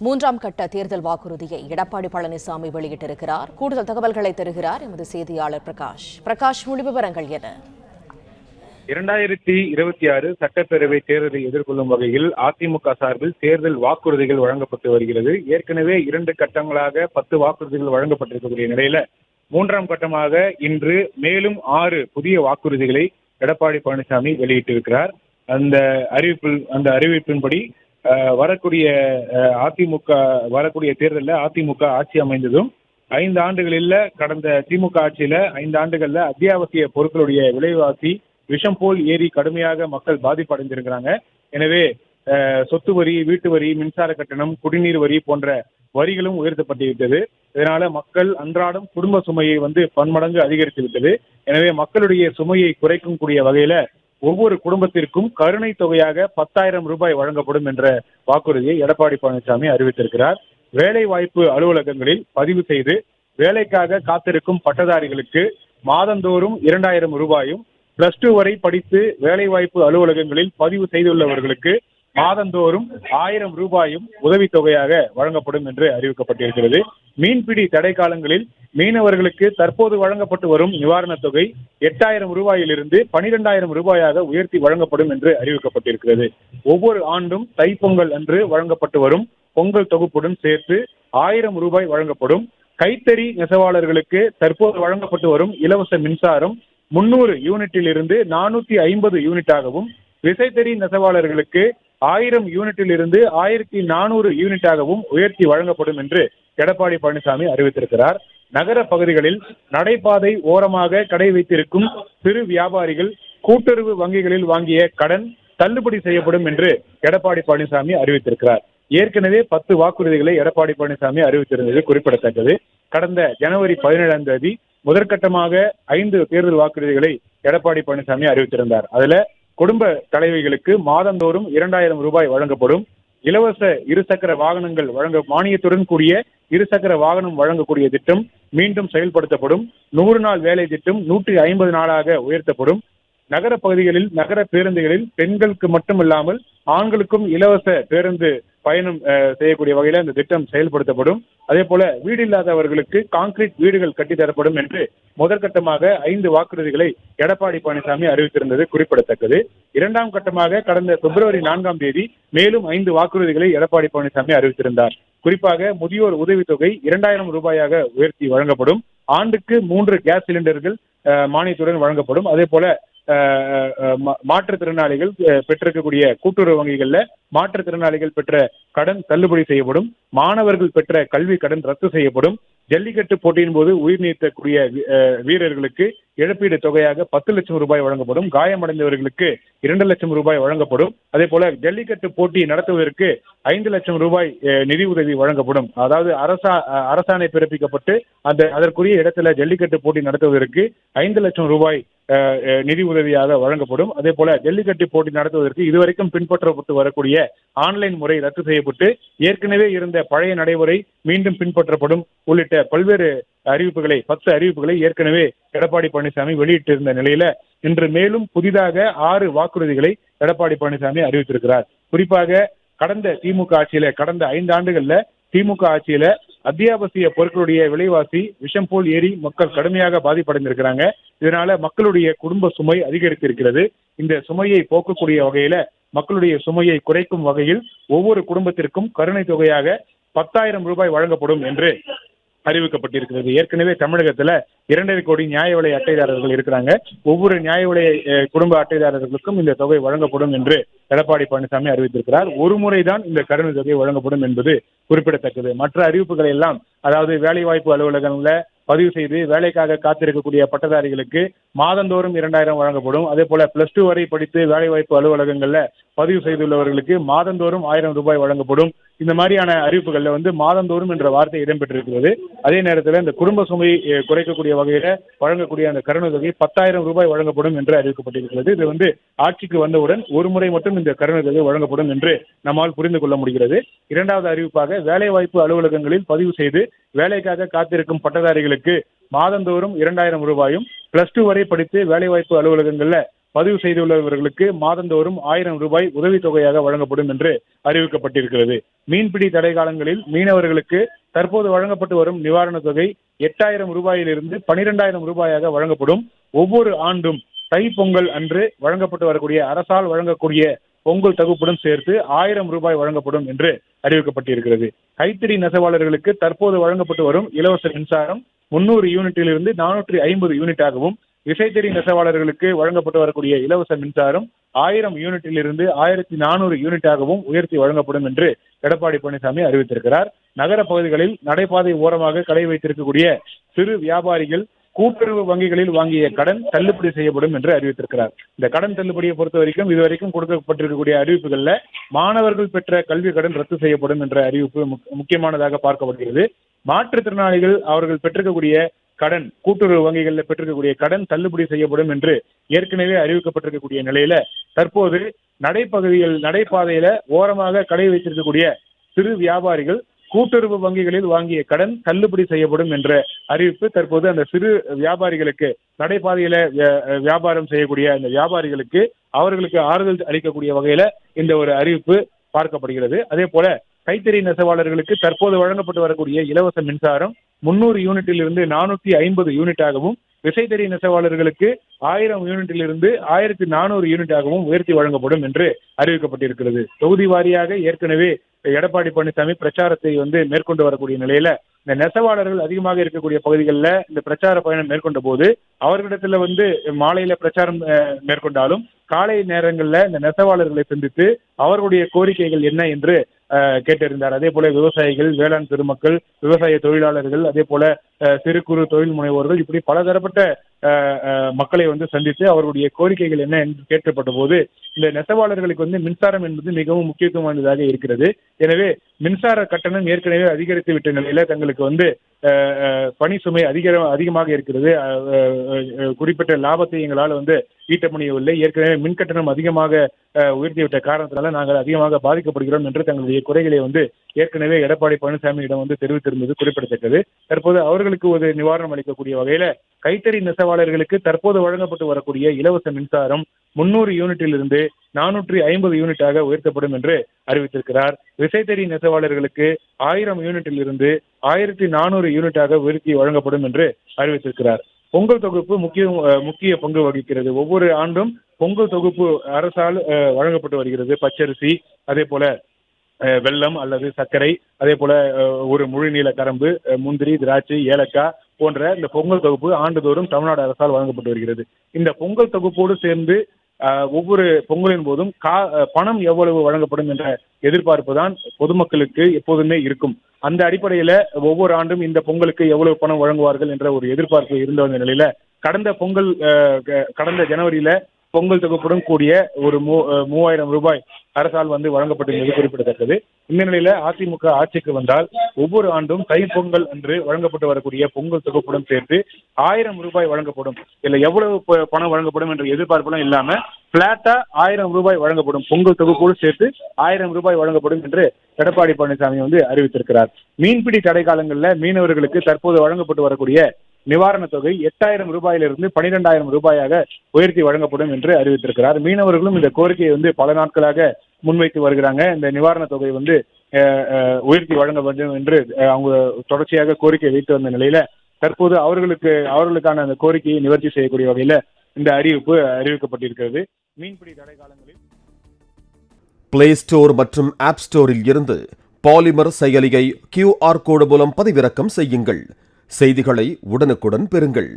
மூன்றாம் கட்ட தேர்தல் வாக்குறுதியை எடப்பாடி பழனிசாமி வெளியிட்டிருக்கிறார். கூடுதல் தகவல்களை தருகிறார் எமது செய்தியாளர் பிரகாஷ். பிரகாஷ், முழு விவரங்கள் என்ன? 2026 சட்டப்பேரவை தேர்தலை எதிர்கொள்ளும் வகையில் அதிமுக சார்பில் தேர்தல் வாக்குறுதிகள் வழங்கப்பட்டு வருகிறது. ஏற்கனவே 2 கட்டங்களாக 10 வாக்குறுதிகள் வழங்கப்பட்டிருக்கக்கூடிய நிலையில மூன்றாம் கட்டமாக இன்று மேலும் 6 புதிய வாக்குறுதிகளை எடப்பாடி பழனிசாமி வெளியிட்டிருக்கிறார். அந்த அறிவிப்பின்படி வரக்கூடிய தேர்தலில் அதிமுக ஆட்சி அமைந்ததும் 5 ஆண்டுகளில் கடந்த திமுக ஆட்சியில 5 ஆண்டுகள்ல அத்தியாவசிய பொருட்களுடைய விலைவாசி விஷம் போல் ஏறி கடுமையாக மக்கள் பாதிப்படைந்திருக்கிறாங்க. எனவே சொத்து வரி, வீட்டு வரி, மின்சார கட்டணம், குடிநீர் வரி போன்ற வரிகளும் உயர்த்தப்பட்டுவிட்டது. இதனால மக்கள் அன்றாடம் குடும்ப சுமையை பன்மடங்கு அதிகரித்து விட்டது. எனவே மக்களுடைய சுமையை குறைக்கும் கூடிய வகையில ஒவ்வொரு குடும்பத்திற்கும் கருணை தொகையாக 10,000 ரூபாய் வழங்கப்படும் என்ற வாக்குறுதியை எடப்பாடி பழனிசாமி அறிவித்திருக்கிறார். வேலை வாய்ப்பு அலுவலகங்களில் பதிவு செய்து வேலைக்காக காத்திருக்கும் பட்டதாரிகளுக்கு மாதந்தோறும் 2,000 ரூபாயும், +2 வரை படித்து வேலைவாய்ப்பு அலுவலகங்களில் பதிவு செய்துள்ளவர்களுக்கு மாதந்தோறும் 1,000 ரூபாயும் உதவித்தொகையாக வழங்கப்படும் என்று அறிவிக்கப்பட்டிருக்கிறது. மீன்பிடி தடை காலங்களில் மீனவர்களுக்கு தற்போது வழங்கப்பட்டு வரும் நிவாரணத் தொகை 8,000 ரூபாயிலிருந்து 12,000 ரூபாயாக உயர்த்தி வழங்கப்படும் என்று அறிவிக்கப்பட்டிருக்கிறது. ஒவ்வொரு ஆண்டும் தைப்பொங்கல் அன்று வழங்கப்பட்டு வரும் பொங்கல் தொகுப்புடன் சேர்த்து 1,000 ரூபாய் வழங்கப்படும். கைத்தறி நெசவாளர்களுக்கு தற்போது வழங்கப்பட்டு வரும் இலவச மின்சாரம் 300 யூனிட்டில் இருந்து 450 யூனிட்டாகவும், விசைத்தறி நெசவாளர்களுக்கு 1000 யூனிட்டில் இருந்து 1,400 யூனிட்டாகவும் உயர்த்தி வழங்கப்படும் என்று எடப்பாடி பழனிசாமி அறிவித்திருக்கிறார். நகர பகுதிகளில் நடைபாதை ஓரமாக கடை வைத்திருக்கும் சிறு வியாபாரிகள் கூட்டுறவு வங்கிகளில் வாங்கிய கடன் தள்ளுபடி செய்யப்படும் என்று எடப்பாடி பழனிசாமி அறிவித்திருக்கிறார். ஏற்கனவே 10 வாக்குறுதிகளை எடப்பாடி பழனிசாமி அறிவித்திருந்தது குறிப்பிடத்தக்கது. கடந்த ஜனவரி 17ஆம் தேதி முதற்கட்டமாக 5 தேர்தல் வாக்குறுதிகளை எடப்பாடி பழனிசாமி அறிவித்திருந்தார். அதுல குடும்ப தலைவிகளுக்கு மாதந்தோறும் 2,000 ரூபாய் வழங்கப்படும். இலவச இருசக்கர வாகனங்கள் மானியத்துடன் கூடிய இருசக்கர வாகனம் வழங்கக்கூடிய திட்டம் மீண்டும் செயல்படுத்தப்படும். 100 நாள் வேலை திட்டம் 150 நாளாக உயர்த்தப்படும். நகர பகுதிகளில் நகர பேருந்துகளில் பெண்களுக்கு மட்டுமில்லாமல் ஆண்களுக்கும் இலவச பேருந்து பயணம் செய்யக்கூடிய வகையில் இந்த திட்டம் செயல்படுத்தப்படும். அதே போல வீடு இல்லாதவர்களுக்கு கான்கிரீட் வீடுகள் கட்டித்தரப்படும் என்று முதற்கட்டமாக 5 வாக்குறுதிகளை எடப்பாடி பழனிசாமி அறிவித்திருந்தது குறிப்பிடத்தக்கது. 2ஆம் கட்டமாக கடந்த பிப்ரவரி 4ஆம் தேதி மேலும் 5 வாக்குறுதிகளை எடப்பாடி பழனிசாமி அறிவித்திருந்தார். குறிப்பாக முதியோர் உதவித்தொகை 2,000 ரூபாயாக உயர்த்தி வழங்கப்படும். ஆண்டுக்கு 3 கேஸ் சிலிண்டர்கள் மானியத்துடன் வழங்கப்படும். அதே போல மாற்றுத்திறனாளிகள் பெற்றிருக்கக்கூடிய கூட்டுறவு வங்கிகள்ல மாற்றுத்திறனாளிகள் பெற்ற கடன் தள்ளுபடி செய்யப்படும். மாணவர்கள் பெற்ற கல்வி கடன் ரத்து செய்யப்படும். ஜல்லிக்கட்டு போட்டியின் போது உயிர் நீத்தக்கூடிய வீரர்களுக்கு இழப்பீடு தொகையாக 10 லட்சம் ரூபாய் வழங்கப்படும். காயமடைந்தவர்களுக்கு 2 லட்சம் ரூபாய் வழங்கப்படும். அதே போல ஜல்லிக்கட்டு போட்டி நடத்துவதற்கு 5 லட்சம் ரூபாய் நிதி உதவி வழங்கப்படும். அதாவது அரசாணை பிறப்பிக்கப்பட்டு அதற்குரிய இடத்துல ஜல்லிக்கட்டு போட்டி நடத்துவதற்கு 5 லட்சம் ரூபாய் நிதி உதவியாக வழங்கப்படும். அதே போல ஜல்லிக்கட்டு போட்டி நடத்துவதற்கு இதுவரைக்கும் பின்பற்றப்பட்டு வரக்கூடிய ஆன்லைன் முறை ரத்து செய்யப்பட்டு ஏற்கனவே இருந்த பழைய நடைமுறை மீண்டும் பின்பற்றப்படும் உள்ளிட்ட பல்வேறு அறிவிப்புகளை 10 அறிவிப்புகளை ஏற்கனவே எடப்பாடி பழனிசாமி வெளியிட்டிருந்த நிலையில இன்று மேலும் புதிதாக 6 வாக்குறுதிகளை எடப்பாடி பழனிசாமி அறிவித்திருக்கிறார். குறிப்பாக கடந்த திமுக ஆட்சியில கடந்த 5 ஆண்டுகள்ல திமுக ஆட்சியில அத்தியாவசிய பொருட்களுடைய விலைவாசி விஷம் போல் ஏறி மக்கள் கடுமையாக பாதிப்படைந்திருக்கிறாங்க. இதனால மக்களுடைய குடும்ப சுமை அதிகரித்திருக்கிறது. இந்த சுமையை போக்கக்கூடிய வகையில மக்களுடைய சுமையை குறைக்கும் வகையில் ஒவ்வொரு குடும்பத்திற்கும் கருணை தொகையாக 10,000 ரூபாய் வழங்கப்படும் என்று அறிவிக்கப்பட்டிருக்கிறது. ஏற்கனவே தமிழகத்துல 2.5 கோடி நியாய விலை அட்டைதாரர்கள் இருக்கிறாங்க. ஒவ்வொரு நியாய விலை குடும்ப அட்டைதாரர்களுக்கும் இந்த தொகை வழங்கப்படும் என்று எடப்பாடி பழனிசாமி அறிவித்திருக்கிறார். ஒரு முறைதான் இந்த கருணை தொகை வழங்கப்படும் என்பது குறிப்பிடத்தக்கது. மற்ற அறிவிப்புகளை எல்லாம், அதாவது வேலைவாய்ப்பு அலுவலகங்கள்ல பதிவு செய்து வேலைக்காக காத்திருக்கக்கூடிய பட்டதாரிகளுக்கு மாதந்தோறும் 2,000 வழங்கப்படும். அதே போல +2 வரை படித்து வேலைவாய்ப்பு அலுவலகங்கள்ல பதிவு செய்துள்ளவர்களுக்கு மாதந்தோறும் 1,000 ரூபாய் வழங்கப்படும். இந்த மாதிரியான அறிவிப்புகள்ல மாதந்தோறும் என்ற வார்த்தை இடம்பெற்றிருக்கிறது. அதே நேரத்தில் இந்த குடும்ப சுமையை குறைக்கக்கூடிய வகையில வழங்கக்கூடிய அந்த கருணை தொகை 10,000 ரூபாய் வழங்கப்படும் என்று அறிவிக்கப்பட்டிருக்கிறது. இது ஆட்சிக்கு வந்தவுடன் ஒரு முறை மட்டும் இந்த கருணை தொகை வழங்கப்படும் என்று நம்மால் புரிந்து கொள்ள முடிகிறது. 2வது அறிவிப்பாக வேலைவாய்ப்பு அலுவலகங்களில் பதிவு செய்து வேலைக்காக காத்திருக்கும் பட்டதாரிகளுக்கு மாதந்தோறும் 2,000 ரூபாயும், +2 வரை படித்து வேலைவாய்ப்பு அலுவலகங்கள்ல பதிவு செய்துள்ளவர்களுக்கு மாதந்தோறும் 1000 ரூபாய் உதவித்தொகையாக வழங்கப்படும் என்று அறிவிக்கப்பட்டிருக்கிறது. மீன்பிடி தடை காலங்களில் மீனவர்களுக்கு தற்போது வழங்கப்பட்டு வரும் நிவாரணத் தொகை 8000 ரூபாயிலிருந்து 12000 ரூபாயாக வழங்கப்படும். ஒவ்வொரு ஆண்டும் தை பொங்கல் அன்று வழங்கப்பட்டு வரக்கூடிய அரசால் வழங்கக்கூடிய பொங்கல் தொகுப்புடன் சேர்த்து 1000 ரூபாய் வழங்கப்படும் என்று அறிவிக்கப்பட்டிருக்கிறது. கைத்தறி நெசவாளர்களுக்கு தற்போது வழங்கப்பட்டு வரும் இலவச மின்சாரம் 300 யூனிட்டிலிருந்து 450 யூனிட்டாகவும், விசைத்தறி நெசவாளர்களுக்கு வழங்கப்பட்டு வரக்கூடிய இலவச மின்சாரம் 1000 யூனிட்டிலிருந்து 1400 யூனிட்டாகவும் உயர்த்தி வழங்கப்படும் என்று எடப்பாடி பழனிசாமி அறிவித்திருக்கிறார். நகர பகுதிகளில் நடைபாதை ஓரமாக கடை வைத்திருக்கக்கூடிய சிறு வியாபாரிகள் கூட்டுறவு வங்கிகளில் வாங்கிய கடன் தள்ளுபடி செய்யப்படும் என்று அறிவித்திருக்கிறார். இந்த கடன் தள்ளுபடியை பொறுத்த வரைக்கும் இதுவரைக்கும் கொடுக்கப்பட்டிருக்கக்கூடிய அறிவிப்புகள்ல மாணவர்கள் பெற்ற கல்வி கடன் ரத்து செய்யப்படும் என்ற அறிவிப்பு முக்கியமானதாக பார்க்கப்படுகிறது. மாற்றுத்திறனாளிகள் அவர்கள் பெற்றிருக்கக்கூடிய கடன் கூட்டுறவு வங்கிகளில் பெற்றிருக்கக்கூடிய கடன் தள்ளுபடி செய்யப்படும் என்று ஏற்கனவே அறிவிக்கப்பட்டிருக்கக்கூடிய நிலையில தற்போது நடைபாதையில ஓரமாக கடை வைத்திருக்கக்கூடிய சிறு வியாபாரிகள் கூட்டுறவு வங்கிகளில் வாங்கிய கடன் தள்ளுபடி செய்யப்படும் என்ற அறிவிப்பு தற்போது அந்த சிறு வியாபாரிகளுக்கு நடைபாதையில வியாபாரம் செய்யக்கூடிய அந்த வியாபாரிகளுக்கு அவர்களுக்கு ஆறுதல் அளிக்கக்கூடிய வகையில இந்த ஒரு அறிவிப்பு பார்க்கப்படுகிறது. அதே போல கைத்தறி நெசவாளர்களுக்கு தற்போது வழங்கப்பட்டு வரக்கூடிய இலவச மின்சாரம் 300 யூனிட்டிலிருந்து 450 யூனிட்டாகவும், விசைத்தறி நெசவாளர்களுக்கு 1000 யூனிட்டிலிருந்து 1400 யூனிட்டாகவும் உயர்த்தி வழங்கப்படும் என்று அறிவிக்கப்பட்டிருக்கிறது. தொகுதி வாரியாக ஏற்கனவே எடப்பாடி பழனிசாமி பிரச்சாரத்தை மேற்கொண்டு வரக்கூடிய நிலையில இந்த நெசவாளர்கள் அதிகமாக இருக்கக்கூடிய பகுதிகளில் இந்த பிரச்சார பயணம் மேற்கொண்ட போது அவர்களிடத்துல மாலையில பிரச்சாரம் மேற்கொண்டாலும் காலை நேரங்களில் இந்த நெசவாளர்களை சந்தித்து அவர்களுடைய கோரிக்கைகள் என்ன என்று கேட்டிருந்தார். அதே போல விவசாயிகள், வேளாண் பெருமக்கள், விவசாய தொழிலாளர்கள், அதே போல சிறு குறு தொழில் முனைவோர்கள், இப்படி பலதரப்பட்ட மக்களை சந்தித்து அவர்களுடைய கோரிக்கைகள் என்ன என்று கேட்கப்பட்ட போது இந்த நெசவாளர்களுக்கு மின்சாரம் என்பது மிகவும் முக்கியத்துவம் வாய்ந்ததாக இருக்கிறது. எனவே மின்சார கட்டணம் ஏற்கனவே அதிகரித்து விட்ட நிலையில தங்களுக்கு பணி சுமை அதிகமாக இருக்கிறது. குறிப்பிட்ட லாபத்தை எங்களால் ஈட்ட முடியவில்லை. ஏற்கனவே மின் கட்டணம் அதிகமாக உயர்த்திவிட்ட காரணத்தினால நாங்கள் அதிகமாக பாதிக்கப்படுகிறோம் என்று தங்களுடைய குறைகளை ஏற்கனவே எடப்பாடி பழனிசாமியிடம் தெரிவித்திருந்தது குறிப்பிடத்தக்கது. தற்போது அவர்களுக்கு ஒரு நிவாரணம் அளிக்கக்கூடிய வகையில கைத்தறி நெசவாளர்களுக்கு தற்போது வழங்கப்பட்டு வரக்கூடிய இலவச மின்சாரம் 300 யூனிட்டிலிருந்து 450 யூனிட்டாக உயர்த்தப்படும் என்று அறிவித்திருக்கிறார். விசைத்தறி நெசவாளர்களுக்கு 1000 யூனிட்டிலிருந்து 1400 யூனிட்டாக உயர்த்தி வழங்கப்படும் என்று அறிவித்திருக்கிறார். பொங்கல் தொகுப்பு முக்கிய பங்கு வகிக்கிறது. ஒவ்வொரு ஆண்டும் பொங்கல் தொகுப்பு அரசால் வழங்கப்பட்டு வருகிறது. பச்சரிசி, அதே போல வெல்லம் அல்லது சர்க்கரை, அதே போல ஒரு முழு நீள கரும்பு, முந்திரி, திராட்சை, ஏலக்காய் போன்ற இந்த பொங்கல் தொகுப்பு ஆண்டுதோறும் தமிழ்நாடு அரசால் வழங்கப்பட்டு வருகிறது. இந்த பொங்கல் தொகுப்போடு சேர்ந்து ஒவ்வொரு பொங்கலின் போதும் பணம் எவ்வளவு வழங்கப்படும் என்ற எதிர்பார்ப்பு தான் பொதுமக்களுக்கு எப்போதுமே இருக்கும். அந்த அடிப்படையில ஒவ்வொரு ஆண்டும் இந்த பொங்கலுக்கு எவ்வளவு பணம் வழங்குவார்கள் என்ற ஒரு எதிர்பார்ப்பு இருந்த நிலையில கடந்த ஜனவரியில பொங்கல் தொகுப்புடன் கூடிய ஒரு 3000 ரூபாய் அரசால் வழங்கப்பட்டிருந்தது குறிப்பிடத்தக்கது. இந்த நிலையில அதிமுக ஆட்சிக்கு வந்தால் ஒவ்வொரு ஆண்டும் தை பொங்கல் அன்று வழங்கப்பட்டு வரக்கூடிய பொங்கல் தொகுப்புடன் சேர்த்து 1000 ரூபாய் வழங்கப்படும். இதுல எவ்வளவு பணம் வழங்கப்படும் என்ற எதிர்பார்ப்புலாம் இல்லாம பிளாட்டா 1000 ரூபாய் வழங்கப்படும். பொங்கல் தொகுப்போடு சேர்த்து 1000 ரூபாய் வழங்கப்படும் என்று எடப்பாடி பழனிசாமி அறிவித்திருக்கிறார். மீன்பிடி தடை காலங்களில் மீனவர்களுக்கு தற்போது வழங்கப்பட்டு வரக்கூடிய நிவாரணத் தொகை 8000 ரூபாயிலிருந்து 12000 ரூபாயாக உயர்த்தி வழங்கப்படும் என்று அறிவித்திருக்கிறார். மீனவர்களும் இந்த கோரிக்கையை பல நாட்களாக முன்வைத்து வருகிறாங்க. இந்த நிவாரணத் தொகை உயர்த்தி வழங்க வேண்டும் என்று அவங்க தொடர்ச்சியாக கோரிக்கை வைத்து வந்த நிலையில தற்போது அவர்களுக்கான அந்த கோரிக்கையை நிவர்த்தி செய்யக்கூடிய வகையில இந்த அறிவிக்கப்பட்டிருக்கிறது. மீன்பிடி தடை காலங்களில் பிளே ஸ்டோர் மற்றும் ஆப் ஸ்டோரில் இருந்து பாலிமர் செயலியை QR கோடு மூலம் பதிவிறக்கம் செய்யுங்கள். செய்திகளை உடனுக்குடன் பெறுங்கள்.